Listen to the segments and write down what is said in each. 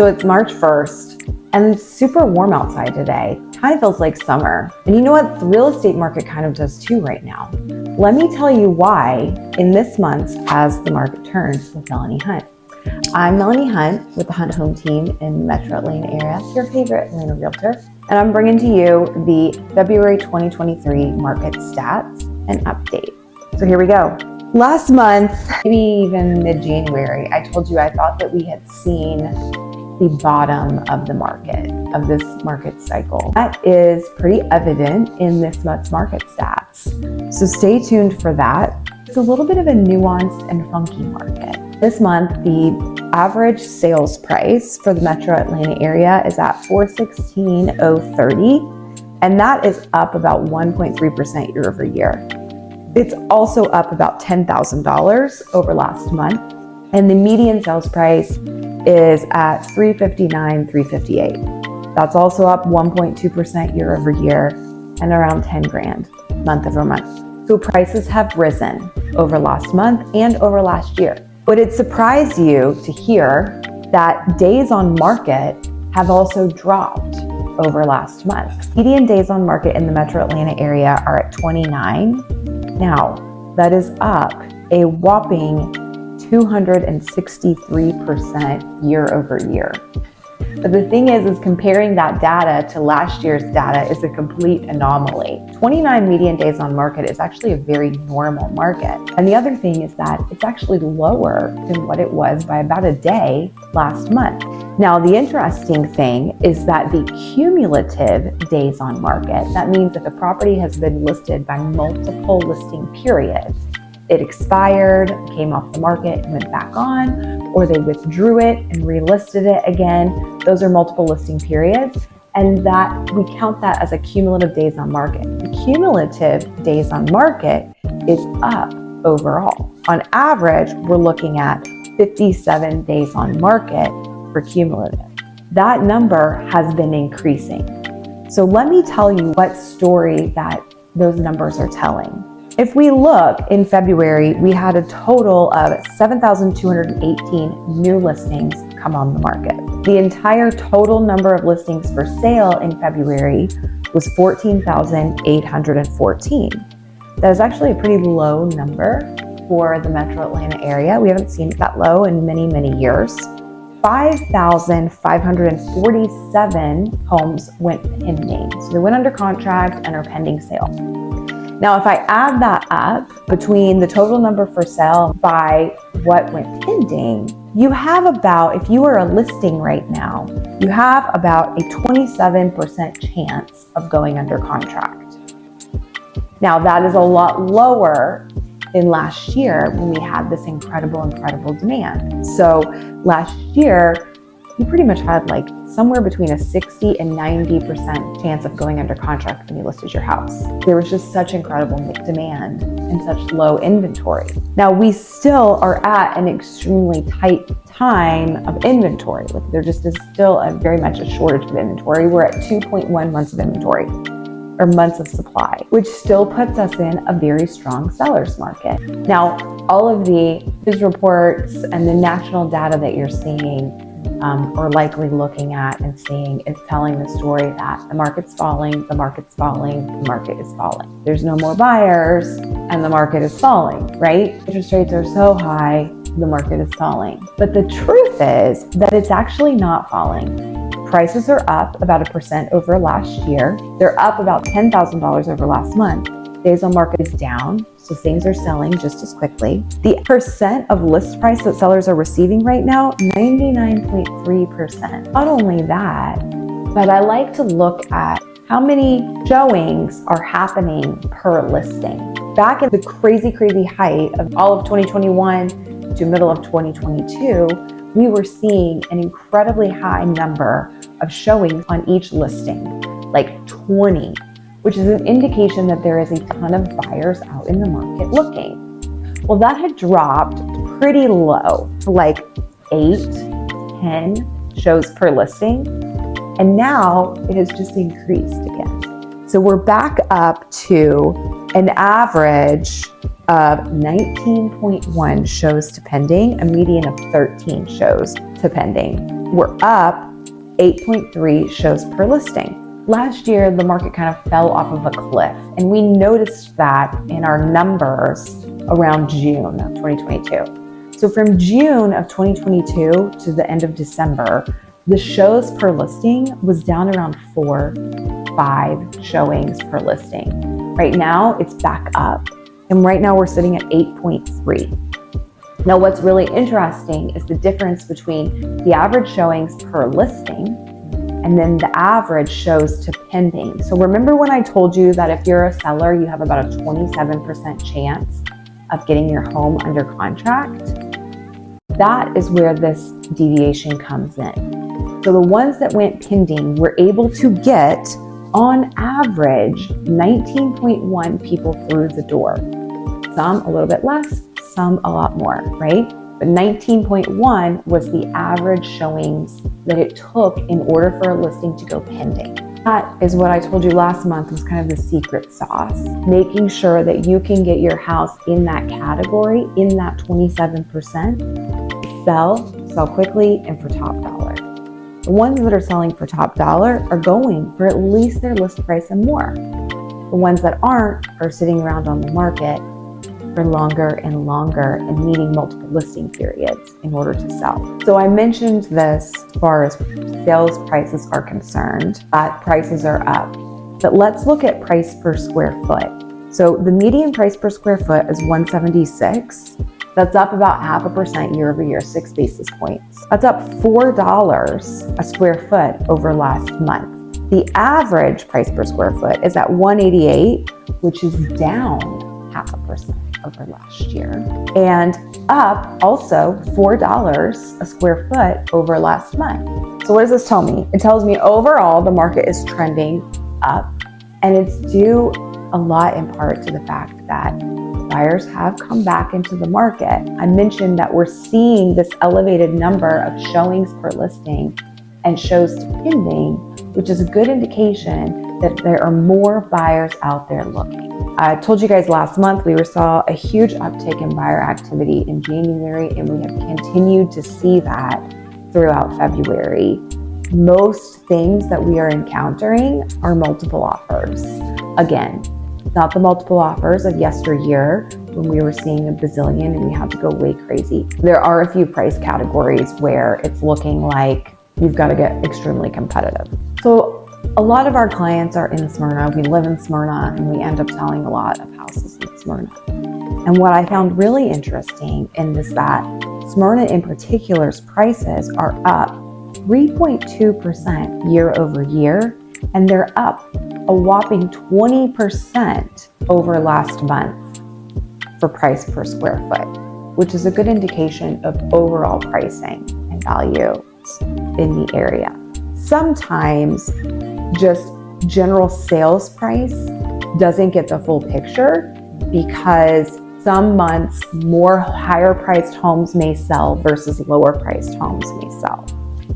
So it's March 1st and it's super warm outside today. Kind of feels like summer. And you know what? The real estate market kind of does too right now. Let me tell you why in this month as the market turns with Melanie Hunt. I'm Melanie Hunt with the Hunt Home Team in the Metro Atlanta area, your favorite Atlanta realtor. And I'm bringing to you the February 2023 market stats and update. So here we go. Last month, maybe even mid-January, I told you I thought that we had seen the bottom of the market, of this market cycle. That is pretty evident in this month's market stats. So stay tuned for that. It's a little bit of a nuanced and funky market. This month, the average sales price for the Metro Atlanta area is at $416,030, and that is up about 1.3% year over year. It's also up about $10,000 over last month, and the median sales price is at $359,358. That's also up 1.2% year over year and around 10 grand month over month. So prices have risen over last month and over last year. Would it surprise you to hear that days on market have also dropped over last month? Median days on market in the Metro Atlanta area are at 29. Now, that is up a whopping 263% year over year. But the thing is comparing that data to last year's data is a complete anomaly. 29 median days on market is actually a very normal market. And the other thing is that it's actually lower than what it was by about a day last month. Now, the interesting thing is that the cumulative days on market, that means if a property has been listed by multiple listing periods, it expired, came off the market and went back on, or they withdrew it and relisted it again. Those are multiple listing periods, and that we count that as a cumulative days on market. The cumulative days on market is up overall. On average, we're looking at 57 days on market for cumulative. That number has been increasing. So let me tell you what story that those numbers are telling. If we look in February, we had a total of 7,218 new listings come on the market. The entire total number of listings for sale in February was 14,814. That is actually a pretty low number for the Metro Atlanta area. We haven't seen it that low in many, many years. 5,547 homes went pending. So they went under contract and are pending sale. Now, if I add that up between the total number for sale by what went pending, you have about, if you are a listing right now, you have about a 27% chance of going under contract. Now, that is a lot lower than last year when we had this incredible demand. So last year, you pretty much had like somewhere between a 60 and 90% chance of going under contract when you listed your house. There was just such incredible demand and such low inventory. Now we still are at an extremely tight time of inventory. Like there just is still very much a shortage of inventory. We're at 2.1 months of inventory, or months of supply, which still puts us in a very strong seller's market. Now, all of the news reports and the national data that you're seeing or likely looking at and seeing is telling the story that the market's falling, the market's falling, the market is falling. There's no more buyers and the market is falling, right? Interest rates are so high, the market is falling. But the truth is that it's actually not falling. Prices are up about 1% over last year. They're up about $10,000 over last month. Days on market is down, so things are selling just as quickly. The percent of list price that sellers are receiving right now, 99.3%. Not only that, but I like to look at how many showings are happening per listing. Back at the crazy height of all of 2021 to middle of 2022, we were seeing an incredibly high number of showings on each listing, like 20. Which is an indication that there is a ton of buyers out in the market looking. Well, that had dropped pretty low, to like 8, 10 shows per listing. And now it has just increased again. So we're back up to an average of 19.1 shows to pending, a median of 13 shows to pending. We're up 8.3 shows per listing. Last year, the market kind of fell off of a cliff, and we noticed that in our numbers around June of 2022. So from June of 2022 to the end of December, the shows per listing was down around 4-5 showings per listing. Right now, it's back up, and right now we're sitting at 8.3. Now, what's really interesting is the difference between the average showings per listing and then the average shows to pending. So remember when I told you that if you're a seller, you have about a 27% chance of getting your home under contract? That is where this deviation comes in. So the ones that went pending were able to get, on average, 19.1 people through the door. Some a little bit less, some a lot more, right? But 19.1 was the average showings that it took in order for a listing to go pending. That is what I told you last month was kind of the secret sauce, making sure that you can get your house in that category, in that 27%, sell quickly, and for top dollar. The ones that are selling for top dollar are going for at least their list price and more. The ones that aren't are sitting around on the market for longer and longer and needing multiple listing periods in order to sell. So I mentioned this as far as sales prices are concerned, that prices are up. But let's look at price per square foot. So the median price per square foot is $176. That's up about 0.5% year over year, 6 basis points. That's up $4 a square foot over last month. The average price per square foot is at $188, which is down 0.5% over last year, and up also $4 a square foot over last month. So what does this tell me? It tells me overall the market is trending up, and it's due a lot in part to the fact that buyers have come back into the market. I mentioned that we're seeing this elevated number of showings per listing and shows to pending, which is a good indication that there are more buyers out there looking. I told you guys last month we saw a huge uptick in buyer activity in January, and we have continued to see that throughout February. Most things that we are encountering are multiple offers. Again, not the multiple offers of yesteryear when we were seeing a bazillion and we had to go way crazy. There are a few price categories where it's looking like you've got to get extremely competitive. So a lot of our clients are in Smyrna. We live in Smyrna, and we end up selling a lot of houses in Smyrna. And what I found really interesting is that Smyrna in particular's prices are up 3.2% year over year, and they're up a whopping 20% over last month for price per square foot, which is a good indication of overall pricing and value in the area. Sometimes just general sales price doesn't get the full picture because some months more higher priced homes may sell versus lower priced homes may sell.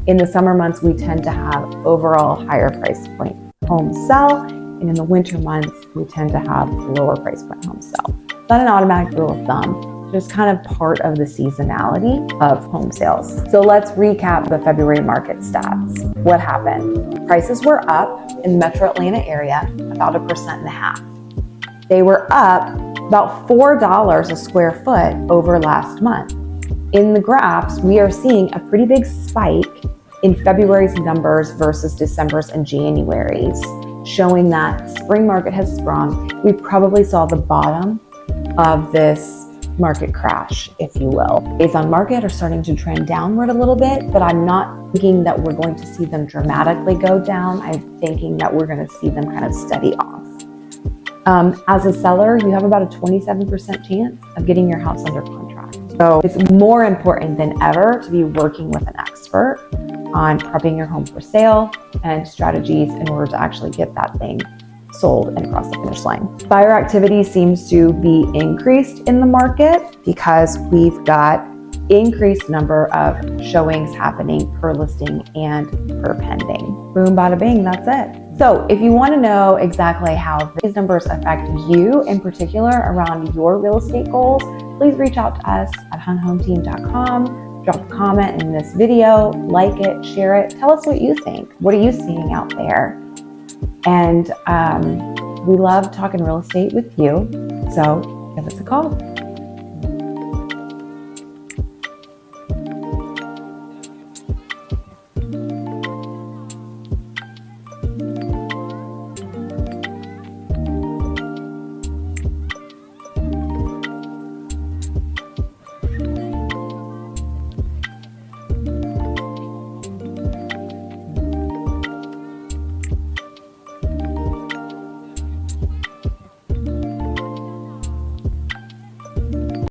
In the summer months, we tend to have overall higher price point homes sell, and in the winter months, we tend to have lower price point homes sell. It's not an automatic rule of thumb, just kind of part of the seasonality of home sales. So let's recap the February market stats. What happened? Prices were up in the metro Atlanta area about 1.5%. They were up about $4 a square foot over last month. In the graphs, we are seeing a pretty big spike in February's numbers versus December's and January's, showing that spring market has sprung. We probably saw the bottom of this market crash, if you will. Days on market are starting to trend downward a little bit, but I'm not thinking that we're going to see them dramatically go down. I'm thinking that we're going to see them kind of steady off. As a seller, you have about a 27% chance of getting your house under contract. So it's more important than ever to be working with an expert on prepping your home for sale and strategies in order to actually get that thing sold and across the finish line. Buyer activity seems to be increased in the market because we've got increased number of showings happening per listing and per pending. Boom, bada bing, that's it. So if you want to know exactly how these numbers affect you in particular around your real estate goals, please reach out to us at hunhometeam.com. Drop a comment in this video, like it, share it. Tell us what you think. What are you seeing out there? And we love talking real estate with you. So give us a call.